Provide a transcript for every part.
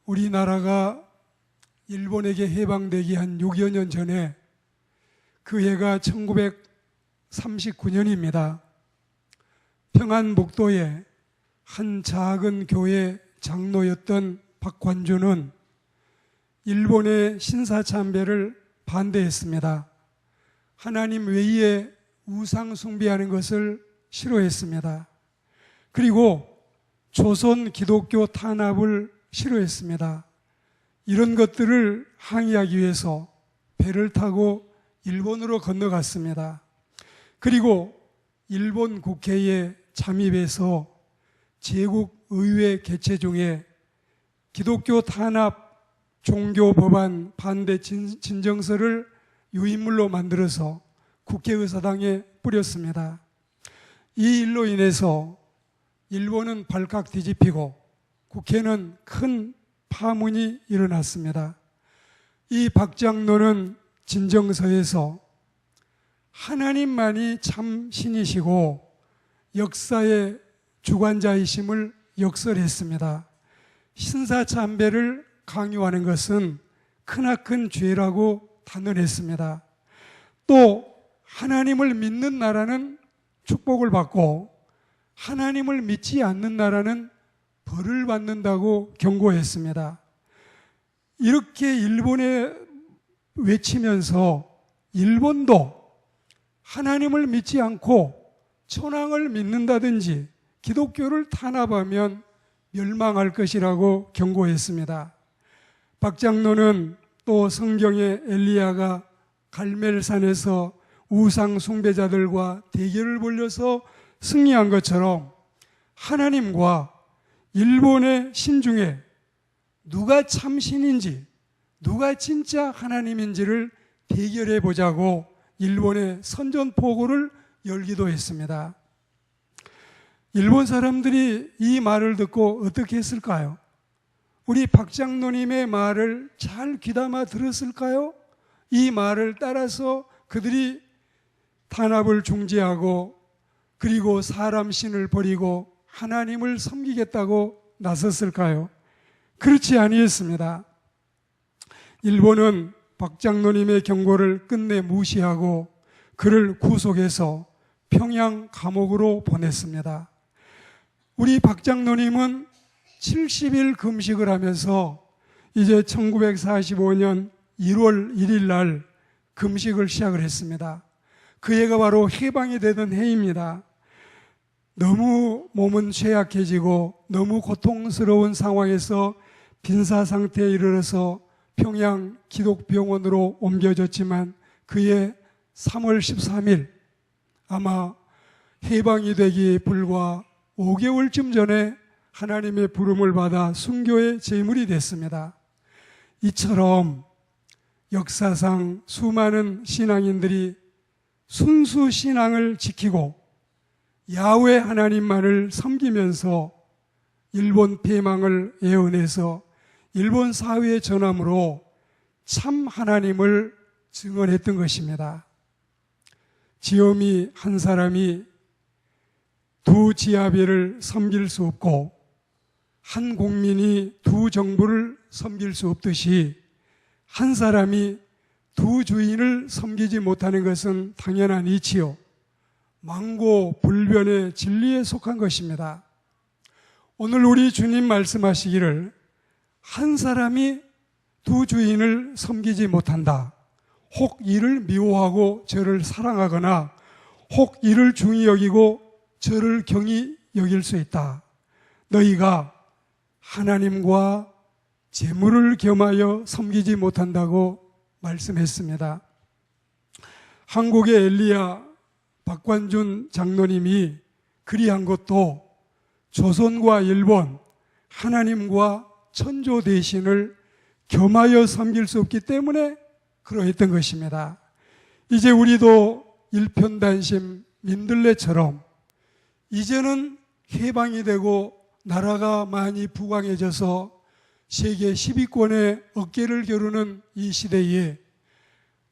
우리나라가 일본에게 해방되기 한 6여 년 전에 그 해가 1939년입니다. 평안북도의 한 작은 교회 장로였던 박관주는 일본의 신사참배를 반대했습니다. 하나님 외에 우상 숭배하는 것을 싫어했습니다. 그리고 조선 기독교 탄압을 싫어했습니다. 이런 것들을 항의하기 위해서 배를 타고 일본으로 건너갔습니다. 그리고 일본 국회에 잠입해서 제국 의회 개최 중에 기독교 탄압 종교 법안 반대 진정서를 유인물로 만들어서 국회의사당에 뿌렸습니다. 이 일로 인해서 일본은 발칵 뒤집히고 국회는 큰 파문이 일어났습니다. 이 박 장로는 진정서에서 하나님만이 참 신이시고 역사의 주관자이심을 역설했습니다. 신사참배를 강요하는 것은 크나큰 죄라고 단언했습니다. 또 하나님을 믿는 나라는 축복을 받고 하나님을 믿지 않는 나라는 벌을 받는다고 경고했습니다. 이렇게 일본에 외치면서 일본도 하나님을 믿지 않고 천황을 믿는다든지 기독교를 탄압하면 멸망할 것이라고 경고했습니다. 박 장로는 또 성경의 엘리야가 갈멜산에서 우상 숭배자들과 대결을 벌여서 승리한 것처럼 하나님과 일본의 신 중에 누가 참 신인지 누가 진짜 하나님인지를 대결해 보자고 일본의 선전포고를 열기도 했습니다. 일본 사람들이 이 말을 듣고 어떻게 했을까요? 우리 박 장로님의 말을 잘 귀담아 들었을까요? 이 말을 따라서 그들이 탄압을 중지하고 그리고 사람 신을 버리고 하나님을 섬기겠다고 나섰을까요? 그렇지 아니했습니다. 일본은 박 장로님의 경고를 끝내 무시하고 그를 구속해서 평양 감옥으로 보냈습니다. 우리 박 장로님은 70일 금식을 하면서 이제 1945년 1월 1일 날 금식을 시작을 했습니다. 그 해가 바로 해방이 되던 해입니다. 너무 몸은 쇠약해지고 너무 고통스러운 상황에서 빈사 상태에 이르러서 평양 기독병원으로 옮겨졌지만 그해 3월 13일 아마 해방이 되기 불과 5개월쯤 전에 하나님의 부름을 받아 순교의 제물이 됐습니다. 이처럼 역사상 수많은 신앙인들이 순수 신앙을 지키고 야훼 하나님만을 섬기면서 일본 패망을 예언해서 일본 사회의 전함으로 참 하나님을 증언했던 것입니다. 지엄이 한 사람이 두 지아비를 섬길 수 없고 한 국민이 두 정부를 섬길 수 없듯이 한 사람이 두 주인을 섬기지 못하는 것은 당연한 이치요 망고불변의 진리에 속한 것입니다. 오늘 우리 주님 말씀하시기를 한 사람이 두 주인을 섬기지 못한다. 혹 이를 미워하고 저를 사랑하거나 혹 이를 중히 여기고 저를 경히 여길 수 있다. 너희가 하나님과 재물을 겸하여 섬기지 못한다고 말씀했습니다. 한국의 엘리야 박관준 장로님이 그리한 것도 조선과 일본 하나님과 천조 대신을 겸하여 섬길 수 없기 때문에 그러했던 것입니다. 이제 우리도 일편단심 민들레처럼 이제는 해방이 되고 나라가 많이 부강해져서 세계 10위권의 어깨를 겨루는 이 시대에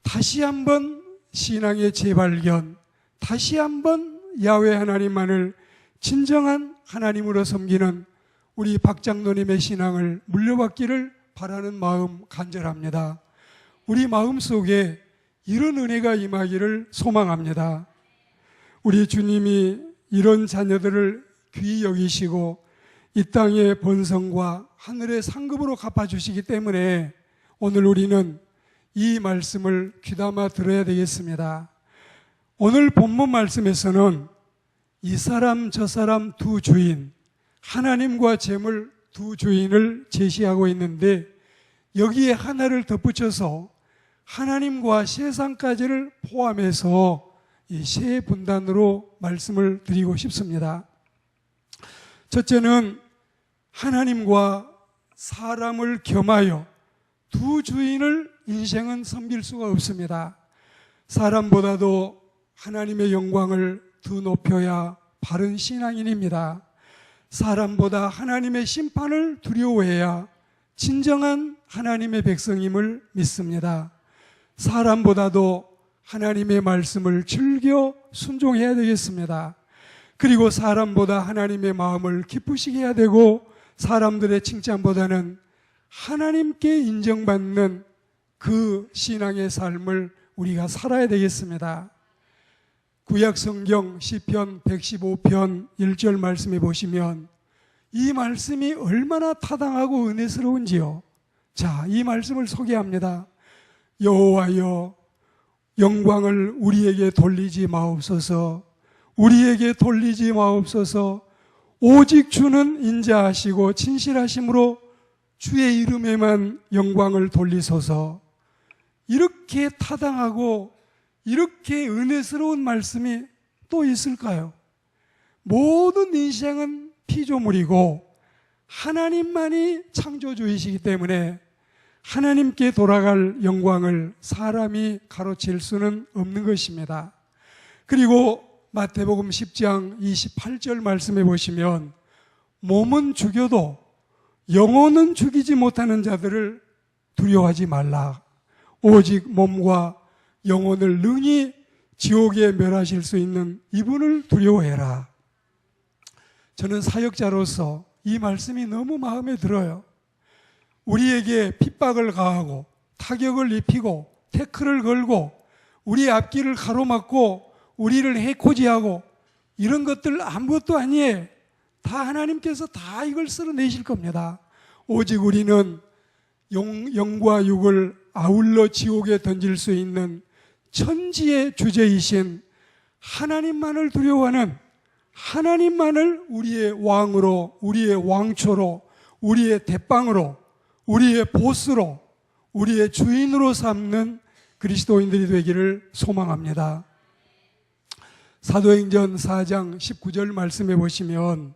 다시 한번 신앙의 재발견, 다시 한번 야훼 하나님만을 진정한 하나님으로 섬기는 우리 박 장로님의 신앙을 물려받기를 바라는 마음 간절합니다. 우리 마음속에 이런 은혜가 임하기를 소망합니다. 우리 주님이 이런 자녀들을 귀히 여기시고 이 땅의 번성과 하늘의 상급으로 갚아주시기 때문에 오늘 우리는 이 말씀을 귀담아 들어야 되겠습니다. 오늘 본문 말씀에서는 이 사람 저 사람 두 주인, 하나님과 재물 두 주인을 제시하고 있는데 여기에 하나를 덧붙여서 하나님과 세상까지를 포함해서 이 세 분단으로 말씀을 드리고 싶습니다. 첫째는 하나님과 사람을 겸하여 두 주인을 인생은 섬길 수가 없습니다. 사람보다도 하나님의 영광을 더 높여야 바른 신앙인입니다. 사람보다 하나님의 심판을 두려워해야 진정한 하나님의 백성임을 믿습니다. 사람보다도 하나님의 말씀을 즐겨 순종해야 되겠습니다. 그리고 사람보다 하나님의 마음을 기쁘시게 해야 되고 사람들의 칭찬보다는 하나님께 인정받는 그 신앙의 삶을 우리가 살아야 되겠습니다. 구약 성경 시편 115편 1절 말씀에 보시면 이 말씀이 얼마나 타당하고 은혜스러운지요. 자, 이 말씀을 소개합니다. 여호와여, 영광을 우리에게 돌리지 마옵소서. 우리에게 돌리지 마옵소서. 오직 주는 인자하시고 진실하심으로 주의 이름에만 영광을 돌리소서. 이렇게 타당하고 이렇게 은혜스러운 말씀이 또 있을까요? 모든 인생은 피조물이고 하나님만이 창조주이시기 때문에 하나님께 돌아갈 영광을 사람이 가로챌 수는 없는 것입니다. 그리고 마태복음 10장 28절 말씀해 보시면 몸은 죽여도 영혼은 죽이지 못하는 자들을 두려워하지 말라. 오직 몸과 영혼을 능히 지옥에 멸하실 수 있는 이분을 두려워해라. 저는 사역자로서 이 말씀이 너무 마음에 들어요. 우리에게 핍박을 가하고 타격을 입히고 태클을 걸고 우리 앞길을 가로막고 우리를 해코지하고 이런 것들 아무것도 아니에요. 다 하나님께서 다 이걸 쓸어내실 겁니다. 오직 우리는 영과 육을 아울러 지옥에 던질 수 있는 천지의 주제이신 하나님만을 두려워하는, 하나님만을 우리의 왕으로, 우리의 왕초로, 우리의 대빵으로, 우리의 보스로, 우리의 주인으로 삼는 그리스도인들이 되기를 소망합니다. 사도행전 4장 19절 말씀해 보시면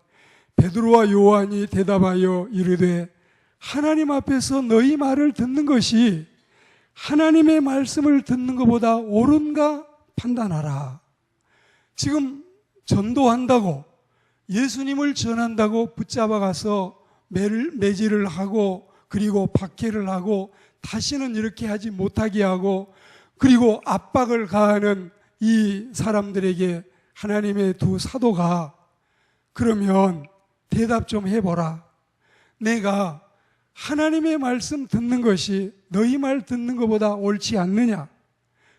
베드로와 요한이 대답하여 이르되 하나님 앞에서 너희 말을 듣는 것이 하나님의 말씀을 듣는 것보다 옳은가 판단하라. 지금 전도한다고, 예수님을 전한다고 붙잡아 가서 매질을 하고 그리고 박해를 하고 다시는 이렇게 하지 못하게 하고 그리고 압박을 가하는 이 사람들에게 하나님의 두 사도가 그러면 대답 좀 해보라. 내가 하나님의 말씀 듣는 것이 너희 말 듣는 것보다 옳지 않느냐?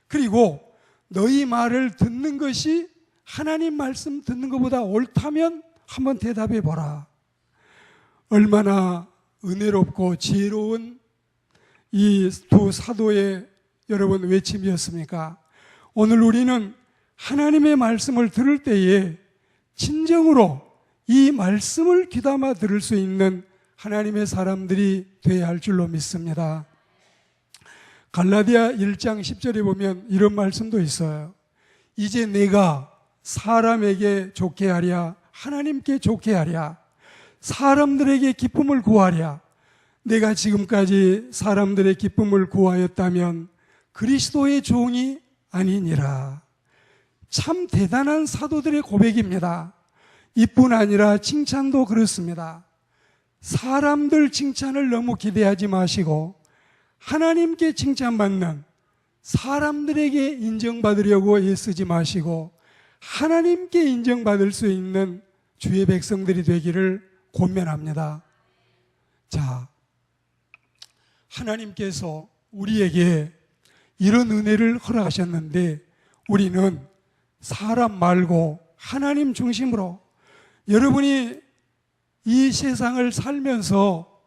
그리고 너희 말을 듣는 것이 하나님 말씀 듣는 것보다 옳다면 한번 대답해 보라. 얼마나 은혜롭고 지혜로운 이 두 사도의 여러분 외침이었습니까? 오늘 우리는 하나님의 말씀을 들을 때에 진정으로 이 말씀을 귀담아 들을 수 있는 하나님의 사람들이 되어야 할 줄로 믿습니다. 갈라디아 1장 10절에 보면 이런 말씀도 있어요. 이제 내가 사람에게 좋게 하랴, 하나님께 좋게 하랴, 사람들에게 기쁨을 구하랴. 내가 지금까지 사람들의 기쁨을 구하였다면 그리스도의 종이 아니니라. 참 대단한 사도들의 고백입니다. 이뿐 아니라 칭찬도 그렇습니다. 사람들 칭찬을 너무 기대하지 마시고 하나님께 칭찬받는, 사람들에게 인정받으려고 애쓰지 마시고 하나님께 인정받을 수 있는 주의 백성들이 되기를 권면합니다. 자, 하나님께서 우리에게 이런 은혜를 허락하셨는데 우리는 사람 말고 하나님 중심으로, 여러분이 이 세상을 살면서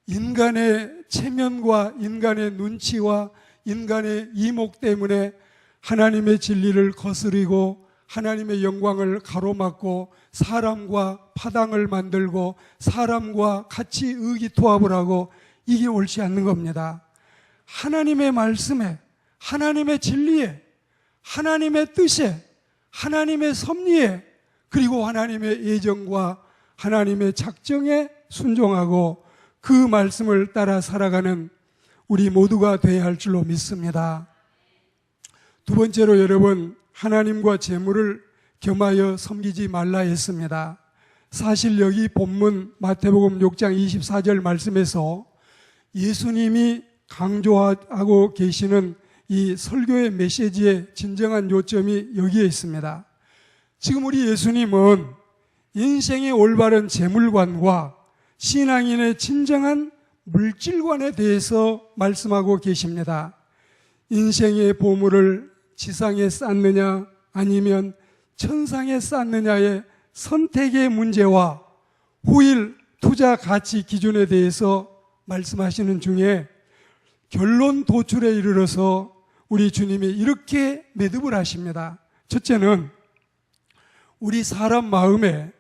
인간의 체면과 인간의 눈치와 인간의 이목 때문에 하나님의 진리를 거스르고 하나님의 영광을 가로막고 사람과 파당을 만들고 사람과 같이 의기투합을 하고, 이게 옳지 않는 겁니다. 하나님의 말씀에, 하나님의 진리에, 하나님의 뜻에, 하나님의 섭리에, 그리고 하나님의 예정과 하나님의 작정에 순종하고 그 말씀을 따라 살아가는 우리 모두가 되어야 할 줄로 믿습니다. 두 번째로, 여러분, 하나님과 재물을 겸하여 섬기지 말라 했습니다. 사실 여기 본문 마태복음 6장 24절 말씀에서 예수님이 강조하고 계시는 이 설교의 메시지의 진정한 요점이 여기에 있습니다. 지금 우리 예수님은 인생의 올바른 재물관과 신앙인의 진정한 물질관에 대해서 말씀하고 계십니다. 인생의 보물을 지상에 쌓느냐 아니면 천상에 쌓느냐의 선택의 문제와 후일 투자 가치 기준에 대해서 말씀하시는 중에 결론 도출에 이르러서 우리 주님이 이렇게 매듭을 하십니다. 첫째는 우리 사람 마음에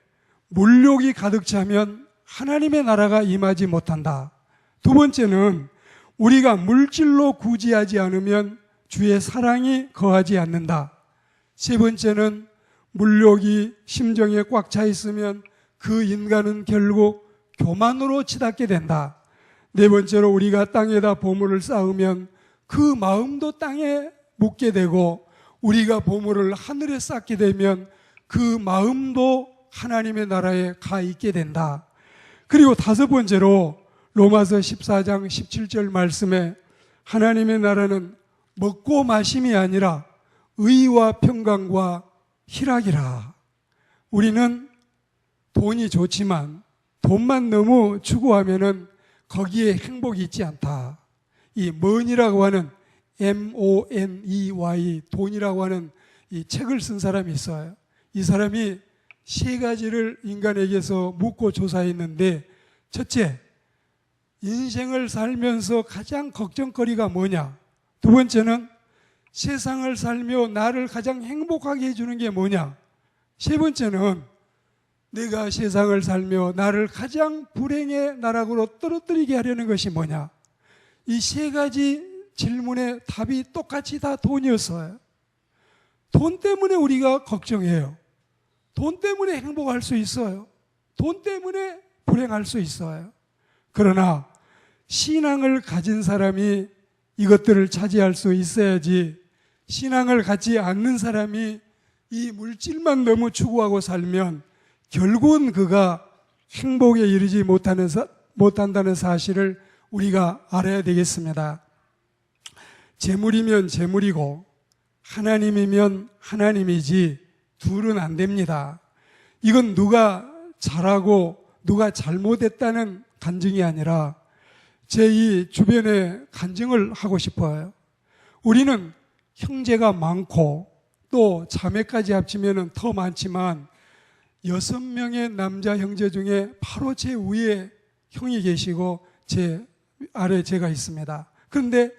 물욕이 가득 차면 하나님의 나라가 임하지 못한다. 두 번째는 우리가 물질로 구지하지 않으면 주의 사랑이 거하지 않는다. 세 번째는 물욕이 심정에 꽉 차 있으면 그 인간은 결국 교만으로 치닫게 된다. 네 번째로 우리가 땅에다 보물을 쌓으면 그 마음도 땅에 묻게 되고, 우리가 보물을 하늘에 쌓게 되면 그 마음도 하나님의 나라에 가 있게 된다. 그리고 다섯 번째로 로마서 14장 17절 말씀에 하나님의 나라는 먹고 마심이 아니라 의와 평강과 희락이라. 우리는 돈이 좋지만 돈만 너무 추구하면은 거기에 행복이 있지 않다. 이 money라고 하는 MONEY, 돈이라고 하는 이 책을 쓴 사람이 있어요. 이 사람이 세 가지를 인간에게서 묻고 조사했는데, 첫째, 인생을 살면서 가장 걱정거리가 뭐냐? 두 번째는 세상을 살며 나를 가장 행복하게 해주는 게 뭐냐? 세 번째는 내가 세상을 살며 나를 가장 불행의 나락으로 떨어뜨리게 하려는 것이 뭐냐? 이 세 가지 질문의 답이 똑같이 다 돈이었어요. 돈 때문에 우리가 걱정해요. 돈 때문에 행복할 수 있어요. 돈 때문에 불행할 수 있어요. 그러나 신앙을 가진 사람이 이것들을 차지할 수 있어야지, 신앙을 갖지 않는 사람이 이 물질만 너무 추구하고 살면 결국은 그가 행복에 이르지 못한다는 사실을 우리가 알아야 되겠습니다. 재물이면 재물이고 하나님이면 하나님이지 둘은 안 됩니다. 이건 누가 잘하고 누가 잘못했다는 간증이 아니라 제 이 주변에 간증을 하고 싶어요. 우리는 형제가 많고 또 자매까지 합치면 더 많지만 6명의 남자 형제 중에 바로 제 위에 형이 계시고 제 아래 제가 있습니다. 그런데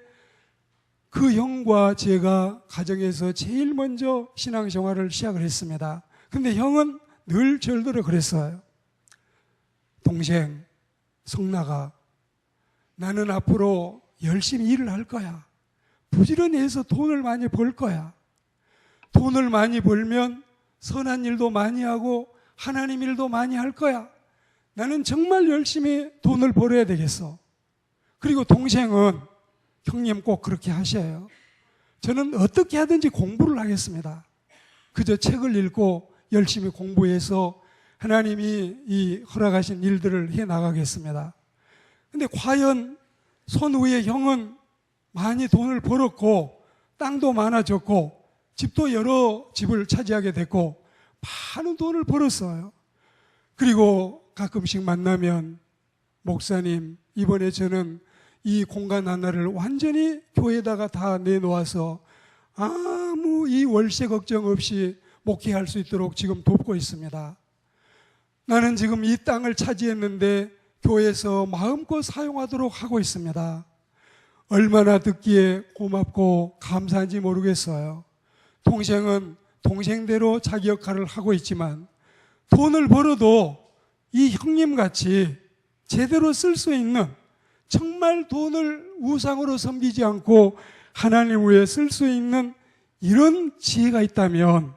그 형과 제가 가정에서 제일 먼저 신앙생활을 시작을 했습니다. 그런데 형은 늘 절대로 그랬어요. 동생, 성나가, 나는 앞으로 열심히 일을 할 거야. 부지런히 해서 돈을 많이 벌 거야. 돈을 많이 벌면 선한 일도 많이 하고 하나님 일도 많이 할 거야. 나는 정말 열심히 돈을 벌어야 되겠어. 그리고 동생은 형님 꼭 그렇게 하셔요. 저는 어떻게 하든지 공부를 하겠습니다. 그저 책을 읽고 열심히 공부해서 하나님이 이 허락하신 일들을 해 나가겠습니다. 근데 과연 손 위에 형은 많이 돈을 벌었고 땅도 많아졌고 집도 여러 집을 차지하게 됐고 많은 돈을 벌었어요. 그리고 가끔씩 만나면 목사님, 이번에 저는 이 공간 하나를 완전히 교회에다가 다 내놓아서 아무 이 월세 걱정 없이 목회할 수 있도록 지금 돕고 있습니다. 나는 지금 이 땅을 차지했는데 교회에서 마음껏 사용하도록 하고 있습니다. 얼마나 듣기에 고맙고 감사한지 모르겠어요. 동생은 동생대로 자기 역할을 하고 있지만 돈을 벌어도 이 형님같이 제대로 쓸 수 있는, 정말 돈을 우상으로 섬기지 않고 하나님 위해 쓸 수 있는 이런 지혜가 있다면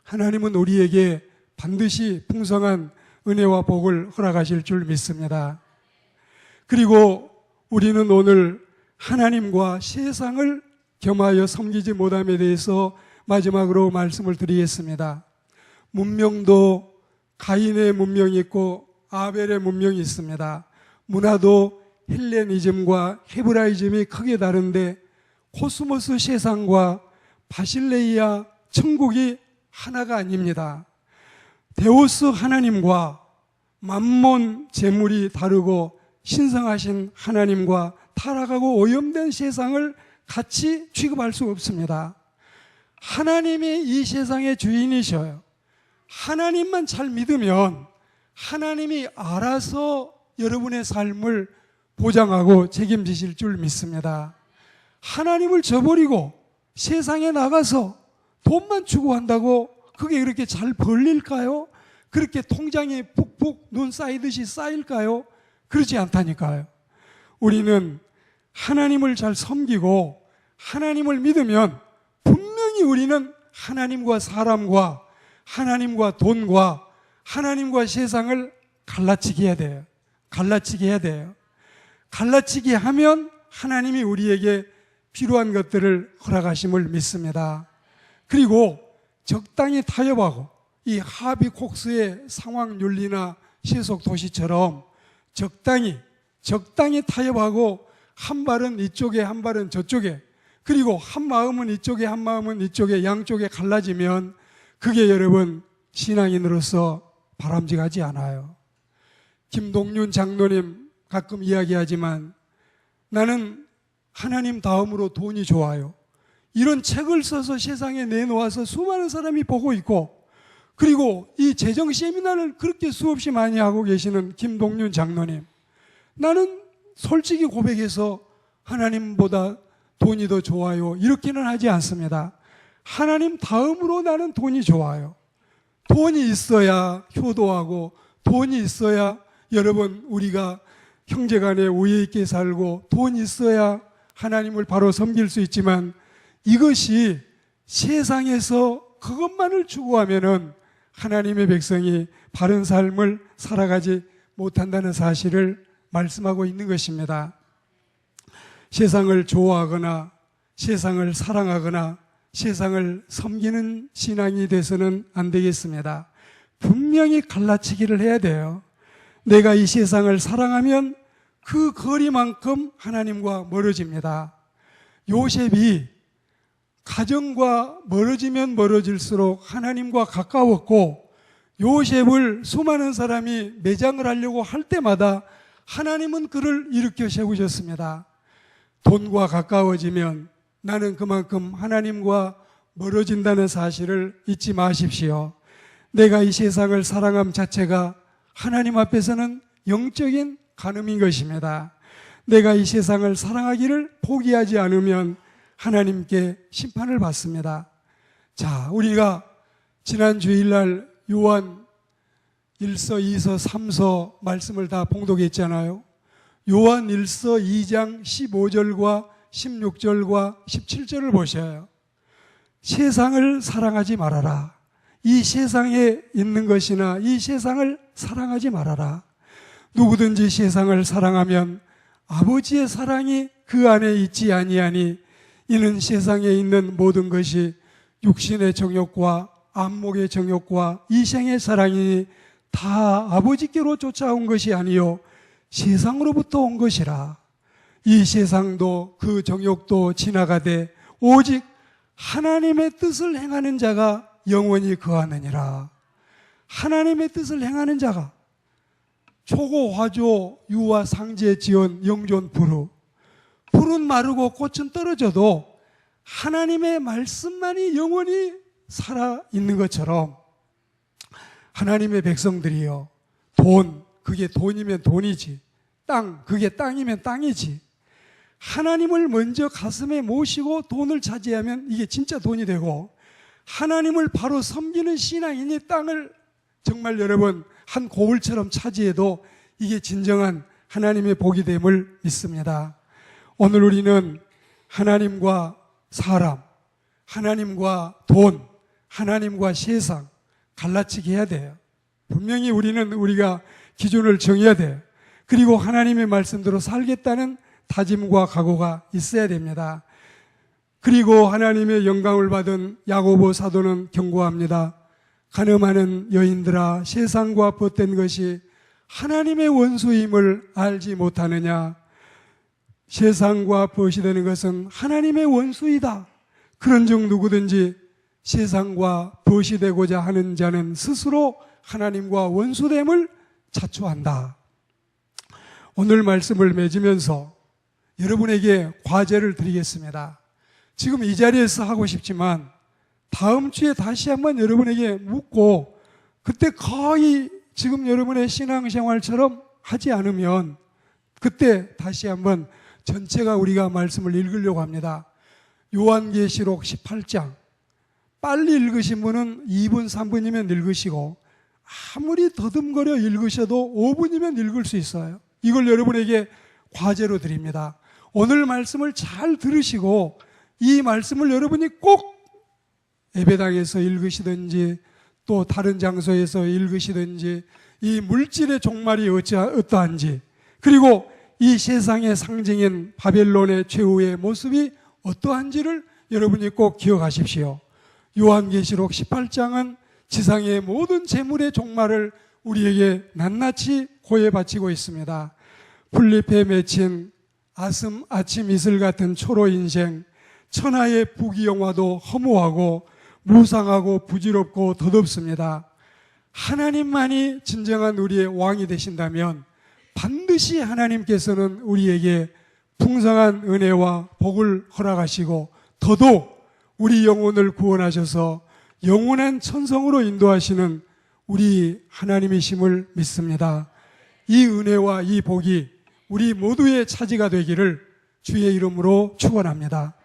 하나님은 우리에게 반드시 풍성한 은혜와 복을 허락하실 줄 믿습니다. 그리고 우리는 오늘 하나님과 세상을 겸하여 섬기지 못함에 대해서 마지막으로 말씀을 드리겠습니다. 문명도 가인의 문명이 있고 아벨의 문명이 있습니다. 문화도 헬레니즘과 헤브라이즘이 크게 다른데 코스모스 세상과 바실레이아 천국이 하나가 아닙니다. 데우스 하나님과 만몬 재물이 다르고 신성하신 하나님과 타락하고 오염된 세상을 같이 취급할 수 없습니다. 하나님이 이 세상의 주인이셔요. 하나님만 잘 믿으면 하나님이 알아서 여러분의 삶을 보장하고 책임지실 줄 믿습니다. 하나님을 저버리고 세상에 나가서 돈만 추구한다고 그게 그렇게 잘 벌릴까요? 그렇게 통장에 푹푹 눈 쌓이듯이 쌓일까요? 그렇지 않다니까요. 우리는 하나님을 잘 섬기고 하나님을 믿으면 분명히 우리는 하나님과 사람과 하나님과 돈과 하나님과 세상을 갈라치게 해야 돼요. 갈라치게 해야 돼요. 갈라치게 하면 하나님이 우리에게 필요한 것들을 허락하심을 믿습니다. 그리고 적당히 타협하고 이 하비콕스의 상황윤리나 세속 도시처럼 적당히 타협하고 한 발은 이쪽에 한 발은 저쪽에, 그리고 한 마음은 이쪽에 한 마음은 이쪽에, 양쪽에 갈라지면 그게 여러분 신앙인으로서 바람직하지 않아요. 김동윤 장로님 가끔 이야기하지만 나는 하나님 다음으로 돈이 좋아요. 이런 책을 써서 세상에 내놓아서 수많은 사람이 보고 있고, 그리고 이 재정 세미나를 그렇게 수없이 많이 하고 계시는 김동윤 장로님, 나는 솔직히 고백해서 하나님보다 돈이 더 좋아요 이렇게는 하지 않습니다. 하나님 다음으로 나는 돈이 좋아요. 돈이 있어야 효도하고, 돈이 있어야 여러분 우리가 형제간에 우애 있게 살고, 돈이 있어야 하나님을 바로 섬길 수 있지만 이것이 세상에서 그것만을 추구하면은 하나님의 백성이 바른 삶을 살아가지 못한다는 사실을 말씀하고 있는 것입니다. 세상을 좋아하거나 세상을 사랑하거나 세상을 섬기는 신앙이 돼서는 안 되겠습니다. 분명히 갈라치기를 해야 돼요. 내가 이 세상을 사랑하면 그 거리만큼 하나님과 멀어집니다. 요셉이 가정과 멀어지면 멀어질수록 하나님과 가까웠고, 요셉을 수많은 사람이 매장을 하려고 할 때마다 하나님은 그를 일으켜 세우셨습니다. 돈과 가까워지면 나는 그만큼 하나님과 멀어진다는 사실을 잊지 마십시오. 내가 이 세상을 사랑함 자체가 하나님 앞에서는 영적인 간음인 것입니다. 내가 이 세상을 사랑하기를 포기하지 않으면 하나님께 심판을 받습니다. 자, 우리가 지난 주일날 요한 1서, 2서, 3서 말씀을 다 봉독했잖아요. 요한 1서 2장 15절과 16절과 17절을 보셔요. 세상을 사랑하지 말아라. 이 세상에 있는 것이나 이 세상을 사랑하지 말아라. 누구든지 세상을 사랑하면 아버지의 사랑이 그 안에 있지 아니하니, 이는 세상에 있는 모든 것이 육신의 정욕과 안목의 정욕과 이생의 사랑이 다 아버지께로 쫓아온 것이 아니요 세상으로부터 온 것이라. 이 세상도 그 정욕도 지나가되 오직 하나님의 뜻을 행하는 자가 영원히 거하느니라. 하나님의 뜻을 행하는 자가, 초고 화조 유와 상제 지연 영존 불우. 불은 마르고 꽃은 떨어져도 하나님의 말씀만이 영원히 살아있는 것처럼 하나님의 백성들이요, 돈, 그게 돈이면 돈이지, 땅, 그게 땅이면 땅이지, 하나님을 먼저 가슴에 모시고 돈을 차지하면 이게 진짜 돈이 되고, 하나님을 바로 섬기는 신앙인이 땅을 정말 여러분 한 고을처럼 차지해도 이게 진정한 하나님의 복이 됨을 믿습니다. 오늘 우리는 하나님과 사람, 하나님과 돈, 하나님과 세상 갈라치기 해야 돼요. 분명히 우리가 기준을 정해야 돼요. 그리고 하나님의 말씀대로 살겠다는 다짐과 각오가 있어야 됩니다. 그리고 하나님의 영광을 받은 야고보 사도는 경고합니다. 가늠하는 여인들아, 세상과 벗된 것이 하나님의 원수임을 알지 못하느냐. 세상과 벗이 되는 것은 하나님의 원수이다. 그런즉 누구든지 세상과 벗이 되고자 하는 자는 스스로 하나님과 원수됨을 자초한다. 오늘 말씀을 맺으면서 여러분에게 과제를 드리겠습니다. 지금 이 자리에서 하고 싶지만 다음 주에 다시 한번 여러분에게 묻고, 그때 거의 지금 여러분의 신앙생활처럼 하지 않으면 그때 다시 한번 전체가 우리가 말씀을 읽으려고 합니다. 요한계시록 18장 빨리 읽으신 분은 2분 3분이면 읽으시고, 아무리 더듬거려 읽으셔도 5분이면 읽을 수 있어요. 이걸 여러분에게 과제로 드립니다. 오늘 말씀을 잘 들으시고 이 말씀을 여러분이 꼭 예배당에서 읽으시든지 또 다른 장소에서 읽으시든지, 이 물질의 종말이 어떠한지, 그리고 이 세상의 상징인 바벨론의 최후의 모습이 어떠한지를 여러분이 꼭 기억하십시오. 요한계시록 18장은 지상의 모든 재물의 종말을 우리에게 낱낱이 고해 바치고 있습니다. 풀잎에 맺힌 아침 이슬 같은 초로 인생, 천하의 부귀영화도 허무하고 무상하고 부질없고 덧없습니다. 하나님만이 진정한 우리의 왕이 되신다면 반드시 하나님께서는 우리에게 풍성한 은혜와 복을 허락하시고 더더욱 우리 영혼을 구원하셔서 영원한 천성으로 인도하시는 우리 하나님이심을 믿습니다. 이 은혜와 이 복이 우리 모두의 차지가 되기를 주의 이름으로 축원합니다.